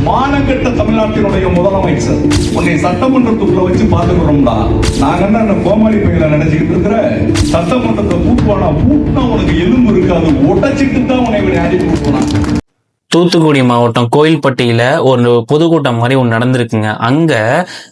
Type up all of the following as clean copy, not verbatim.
மானங்கெட்ட தமிழ்நாட்டினுடைய முதலமைச்சர் உன்னை சட்டமன்றத்துக்குள்ள வச்சு பாத்துக்கிறோம்டா. நாங்க என்ன கோமாளி பையில நினைச்சுக்கிட்டு இருக்கிற சட்டமன்றத்தை பூட்டினா உனக்கு எலும்பு இருக்காது, உடைச்சிட்டு தான் உன்னை அனுப்பி விட்டுனான். தூத்துக்குடி மாவட்டம் கோயில்பட்டியில ஒரு பொதுக்கூட்டம் மாதிரி ஒன்று நடந்திருக்குங்க. அங்க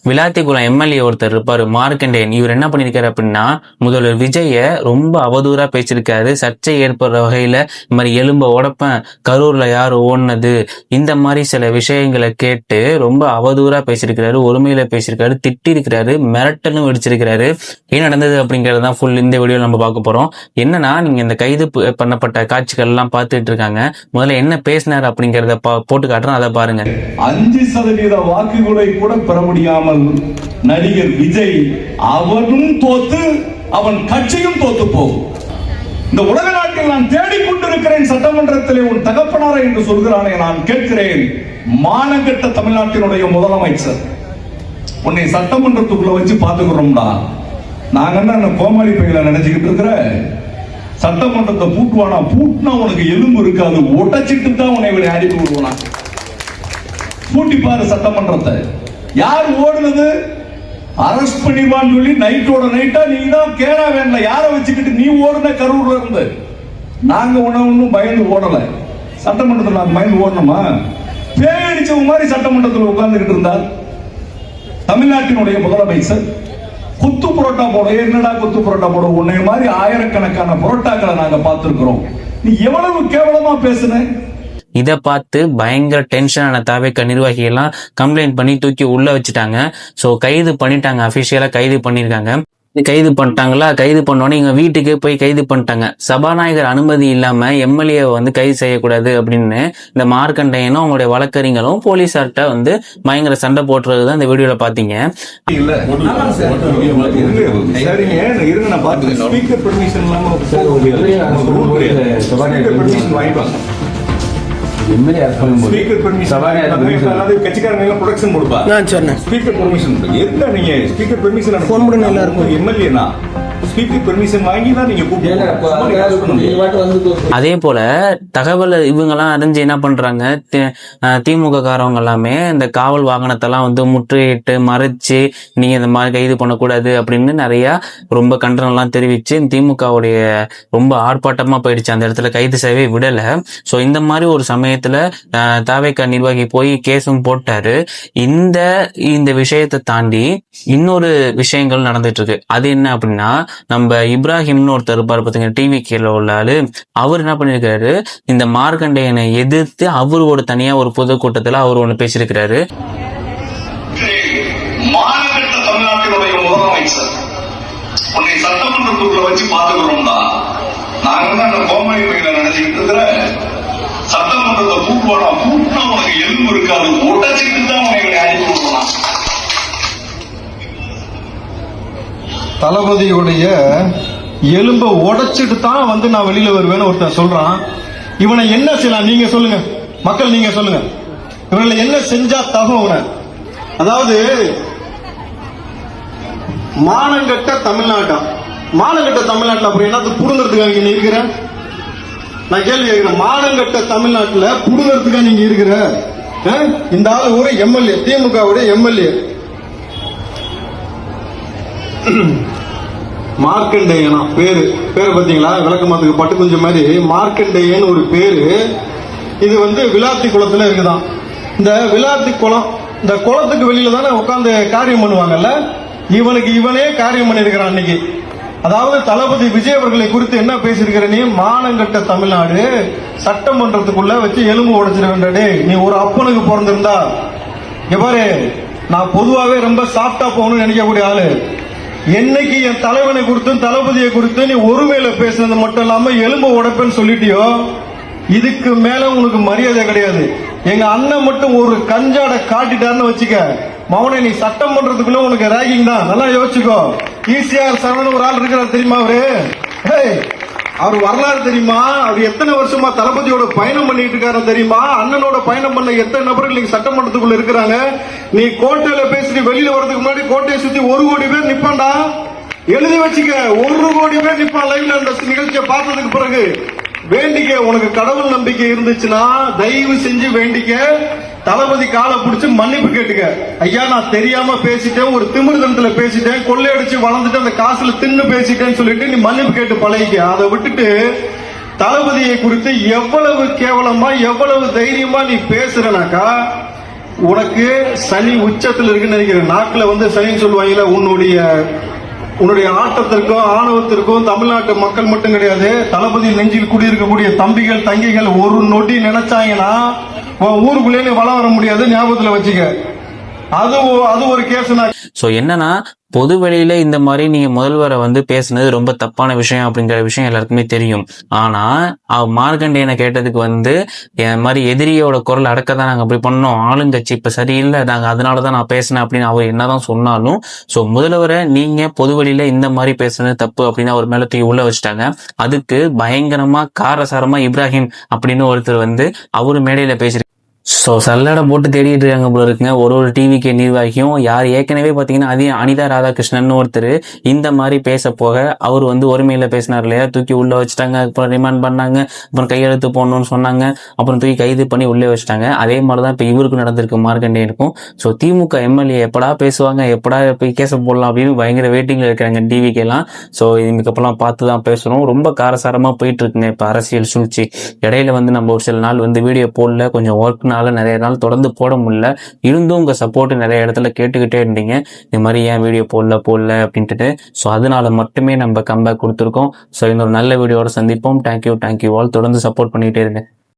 விளாத்திக்குளம் எம்எல்ஏ ஒருத்தர் இருப்பாரு, மார்க்கண்டேயன். இவர் என்ன பண்ணிருக்காரு அப்படின்னா, முதல்வர் விஜய ரொம்ப அவதூறா பேசியிருக்காரு. சர்ச்சை ஏற்படுற வகையில இந்த மாதிரி எலும்ப உடப்பேன், கரூர்ல யாரு ஓடுனது, இந்த மாதிரி சில விஷயங்களை கேட்டு ரொம்ப அவதூறா பேசியிருக்கிறாரு, ஒருமையில பேசியிருக்காரு, திட்டிருக்கிறாரு, மிரட்டலும் வெடிச்சிருக்கிறாரு. ஏன் நடந்தது அப்படிங்கறதான் ஃபுல் இந்த வீடியோல நம்ம பார்க்க போறோம். என்னன்னா, நீங்க இந்த கைது பண்ணப்பட்ட காட்சிகள் எல்லாம் பார்த்துட்டு இருக்காங்க. முதல்ல என்ன பேசினார் அப்படிங்கறத போட்டு காட்டுறோம், அதை பாருங்க. 5% வாக்குகளை கூட பெற முடியாமல் நடிகர் விஜய் அவனும் தோத்து அவன் கட்சியும் தோத்து போகும். இந்த உலக நாட்டில் நான் தேடிக்கொண்டிருக்கிறேன் சட்டமன்றத்திலே உன் தகப்பனாரை என்று சொல்கிறானே, நான் கேட்கிறேன், மானங்கெட்ட தமிழ்நாட்டினுடைய முதலமைச்சர் உன்னை சட்டமன்றத்துக்குள்ள வச்சு பாத்துக்கிறோம்டா. நாங்க என்ன கோமாளி பையில நினைச்சுக்கிட்டு இருக்கிற சட்டமன்றத்தை பூட்டினா உனக்கு எலும்பு இருக்காது, உடைச்சிட்டு தான் உன்னை அனுப்பி விடுவானா. பூட்டி பாரு சட்டமன்றத்தை. யார் ஓடுனது? அரஸ்ட் பண்ணிடுவான்னு சொல்லி நைட்டோட நைட்டா நீ தான் கேரா வேண்டல. யாரை வச்சுக்கிட்டு நீ ஓடுன கரூர்ல இருந்து? நாங்க ஒன்னும் பயந்து ஓடல. சட்டமன்றத்தில் நாங்க பயந்து ஓடணுமா? பேயடிச்சவங்க மாதிரி சட்டமன்றத்தில் உட்கார்ந்துகிட்டு இருந்தார் தமிழ்நாட்டினுடைய முதலமைச்சர். குத்து புரோட்டா போட, என்னடா குத்து புரோட்டா போட, உன்னை மாதிரி ஆயிரக்கணக்கான புரோட்டாக்களை நாங்க பார்த்திருக்கிறோம். நீ எவ்வளவு கேவலமா பேசுன. இதை பார்த்து பயங்கர டென்ஷனான தாவேக நிர்வாகிகள் எல்லாம் கம்ப்ளைண்ட் பண்ணி தூக்கி உள்ள வச்சுட்டாங்க. ஸோ கைது பண்ணிட்டாங்க, அபிஷியலா கைது பண்ணிருக்காங்க. கைது பண்ணிட்டாங்களா? கைது பண்ணோன்னே எங்க வீட்டுக்கு போய் கைது பண்ணிட்டாங்க. சபாநாயகர் அனுமதி இல்லாம எம்எல்ஏ கைது செய்யக்கூடாது அப்படின்னு இந்த மார்க்கண்டையனும் அவங்களுடைய வழக்கறிஞரும் போலீசார்ட்ட பயங்கர சண்டை போட்டுறதுதான் இந்த வீடியோல பாத்தீங்க. அதே போல தகவல் இவங்கெல்லாம் அறிஞ்சு என்ன பண்றாங்க, திமுக காரவங்க எல்லாமே இந்த காவல் வாகனத்தை எல்லாம் முற்றுகையிட்டு மறைச்சு நீங்க இந்த மாதிரி கைது பண்ணக்கூடாது அப்படின்னு நிறைய ரொம்ப கண்டனம் எல்லாம் தெரிவிச்சு திமுகவுடைய ரொம்ப ஆர்ப்பாட்டமா போயிடுச்சு. அந்த இடத்துல கைது செய்யவே விடல. சோ இந்த மாதிரி ஒரு சமயத்துல தாவேக நிர்வாகி போய் கேஸும் போட்டாரு. இந்த விஷயத்தை தாண்டி இன்னொரு விஷயங்கள் நடந்துட்டு இருக்கு. அது என்ன அப்படின்னா, நம்ம இப்ராஹிம்னு ஒருத்தர் இருப்பாரு பாத்தீங்க, டிவி கீழ உள்ள ஆளு. அவர் என்ன பண்ணிருக்காரு, இந்த மார்க்கண்டையனை எதிர்த்து அவர் ஒரு தனியா ஒரு பொதுக்கூட்டத்துல அவர் ஒண்ணு பேசியிருக்கிறாரு. மானங்கெட்ட தமிழ்நாட்டினுடைய முதலமைச்சர் உன்னை சட்டமன்றத்துக்குள்ள வச்சு பாத்துக்கிறோம்டா. நாங்க அந்த கோமாளி பையில நினைச்சுக்கிட்டு இருக்கிற சட்டமன்றத்தை பூட்டினா உனக்கு எலும்பு இருக்காது, உடைச்சிட்டு தான் உன்னை அனுப்பி விடுவானா. தளபதியுடைய எலும்பை உடைச்சிட்டு தான் நான் வெளியில வருவேன்னு ஒருத்தன் சொல்றான். இவனை என்ன செய்யலாம் நீங்க சொல்லுங்க, மக்கள் நீங்க சொல்லுங்க, இவனை என்ன செஞ்சா தகும்? அதாவது மானங்கெட்ட தமிழ்நாட்டில் அப்படி என்னது புடுங்கிறதுக்காக நீங்க இருக்கிற? நான் கேள்வி கேட்கிறேன், மானங்கெட்ட தமிழ்நாட்டில் புடுங்கிறதுக்காக நீங்க இருக்கிற? இந்த ஆள் ஒரு எம்எல்ஏ, திமுகவுடைய எம்எல்ஏ மார்க்கண்டேயனா பேரு பாத்தீங்களா? விளக்கமாத்துக்கு பட்டு கொஞ்சம் மாதிரி மார்க்கண்டேயன் ஒரு பேரு. இது விளாத்தி குளத்துல இருக்குதான். இந்த விளாத்தி குளம், இந்த குளத்துக்கு வெளியில தானே உட்கார்ந்து காரியம் பண்ணுவாங்கல்ல. இவனே காரியம் பண்ணிருக்கிறான் அன்னைக்கு. அதாவது தளபதி விஜய் அவர்களை குறித்து என்ன பேசியிருக்கிற நீ? மானங்கெட்ட தமிழ்நாடு, சட்டமன்றத்துக்குள்ள வச்சு எலும்பு உடைச்சிட வேண்டாடே. நீ ஒரு அப்பனுக்கு பிறந்திருந்தா, பாரு, நான் பொதுவாகவே ரொம்ப சாஃப்டா போகணும்னு நினைக்கக்கூடிய ஆளு. என்னைக்கு என் தலைவனை குறித்தும் தளபதியை குறித்து நீ ஒருமையில பேசுனது மட்டும் இல்லாம எலும்பு உடைப்பேன்னு சொல்லிட்டியோ, இதுக்கு மேல உனக்கு மரியாதை கிடையாது. எங்க அண்ணன் மட்டும் ஒரு கஞ்சாட காட்டிட்டாருன்னு வச்சுக்க, மவனை நீ சட்டமன்றத்துக்குள்ள உனக்கு ரேகிங் தான். நல்லா யோசிச்சுக்கோ. ஈசிஆர் சரவணன் ஒரு ஆள் இருக்கிறார் தெரியுமா? அவர் வரலாறு தெரியுமா? அவர் எத்தனை வருஷமா தளபதியோட பயணம் பண்ணிட்டு இருக்காரு தெரியுமா? அண்ணனோட பயணம் பண்ண எத்தனை நபர்கள் நீங்க சட்டமன்றத்துக்குள்ள இருக்கிறாங்க? நீ கோட்டையில பேசிட்டு வெளியில வரதுக்கு முன்னாடி கோட்டையை சுத்தி 1 கோடி பேர் நிப்பாண்டா. எழுதி வச்சுக்க, 1 கோடி பேர் நிப்பான் லைவ்ல அந்த நிகழ்ச்சியை பார்த்ததுக்கு பிறகு. வேண்டிக்க, உனக்கு கடவுள் நம்பிக்கை இருந்துச்சுன்னா தயவு செஞ்சு வேண்டிக்க. தளபதி காலை பிடிச்சு மன்னிப்பு கேட்டுக்க. ஐயா நான் தெரியாம பேசிட்டேன், ஒரு திமிர்தனத்துல பேசிட்டேன், கொள்ளையடிச்சு வளர்ந்துட்டு அந்த காசுல தின்னு பேசிட்டேன்னு சொல்லிட்டு நீ மன்னிப்பு கேட்டு பழகிக்க. அதை விட்டுட்டு தளபதியை குறித்து எவ்வளவு கேவலமா எவ்வளவு தைரியமா நீ பேசுறனாக்கா உனக்கு சனி உச்சத்தில் இருக்குன்னு நினைக்கிறேன். நாக்குல வந்து சனின்னு சொல்லுவாங்கல்ல, உன்னுடைய ஆட்டத்திற்கும் ஆணவத்திற்கும் தமிழ்நாட்டு மக்கள் மட்டும் கிடையாது, தளபதி நெஞ்சில் குடியிருக்கக்கூடிய தம்பிகள் தங்கைகள் ஒரு நொடி நினைச்சாங்கன்னா ஊருக்குள்ளே வளம் வர முடியாது, ஞாபகத்துல வச்சுக்க. அது ஒரு கேஸ். ஸோ என்னன்னா பொது வெளியில இந்த மாதிரி நீங்க முதல்வரை வந்து பேசுனது ரொம்ப தப்பான விஷயம் அப்படிங்கிற விஷயம் எல்லாருக்குமே தெரியும். ஆனா மார்க்கண்டேயனை கேட்டதுக்கு வந்து என் மாதிரி எதிரியோட குரல் அடக்கதான் நாங்க அப்படி பண்ணோம், ஆளுங்கட்சி இப்ப சரியில்லை, நாங்க அதனாலதான் நான் பேசினேன் அப்படின்னு அவர் என்னதான் சொன்னாலும் ஸோ முதல்வரை நீங்க பொது வெளியில இந்த மாதிரி பேசுனது தப்பு அப்படின்னு அவர் மேல தூக்கி உள்ள வச்சுட்டாங்க. அதுக்கு பயங்கரமா காரசாரமா இப்ராஹிம் அப்படின்னு ஒருத்தர் வந்து அவரு மேடையில பேசி ஸோ சல்லடை போட்டு தேடிட்டு இருக்காங்க போல இருக்குங்க ஒரு டிவிக்கு நிர்வாகியும். யார் ஏற்கனவே பார்த்தீங்கன்னா அனிதா ராதாகிருஷ்ணன் ஒருத்தர் இந்த மாதிரி பேச போக அவர் வந்து ஒருமையில பேசினார் இல்லையா, தூக்கி உள்ள வச்சுட்டாங்க. அப்புறம் ரிமாண்ட் பண்ணாங்க, அப்புறம் கையெழுத்து போடணும்னு சொன்னாங்க, அப்புறம் தூக்கி கைது பண்ணி உள்ளே வச்சுட்டாங்க. அதே மாதிரி தான் இப்போ இவருக்கு நடந்திருக்கு மார்க்கண்டேயனுக்கும். ஸோ திமுக எம்எல்ஏ எப்படா பேசுவாங்க, எப்படா போய் கேச போடலாம் அப்படின்னு பயங்கர வெயிட்டிங்ல இருக்கிறாங்க டிவிக்கெல்லாம். ஸோ இதுக்கப்புறம் பார்த்து தான் பேசணும். ரொம்ப காரசாரமாக போயிட்டு இருக்குங்க இப்போ அரசியல் சூழ்ச்சி. இடையில வந்து நம்ம ஒரு சில நாள் வந்து வீடியோ போடல, கொஞ்சம் ஒர்க் நிறைய நாள் தொடர்ந்து போட முடியல. இருந்தும் உங்க சப்போர்ட் நிறைய இடத்துல கேட்டுக்கிட்டே இருந்தீங்க, இந்த மாதிரி ஏன் வீடியோ போடல அப்படின்ட்டு. ஸோ அதனால மட்டுமே நம்ம கம்பேக் கொடுத்துருக்கோம். ஸோ இந்த ஒரு நல்ல வீடியோட சந்திப்போம். Thank you all. தொடர்ந்து சப்போர்ட் பண்ணிட்டே இருங்க.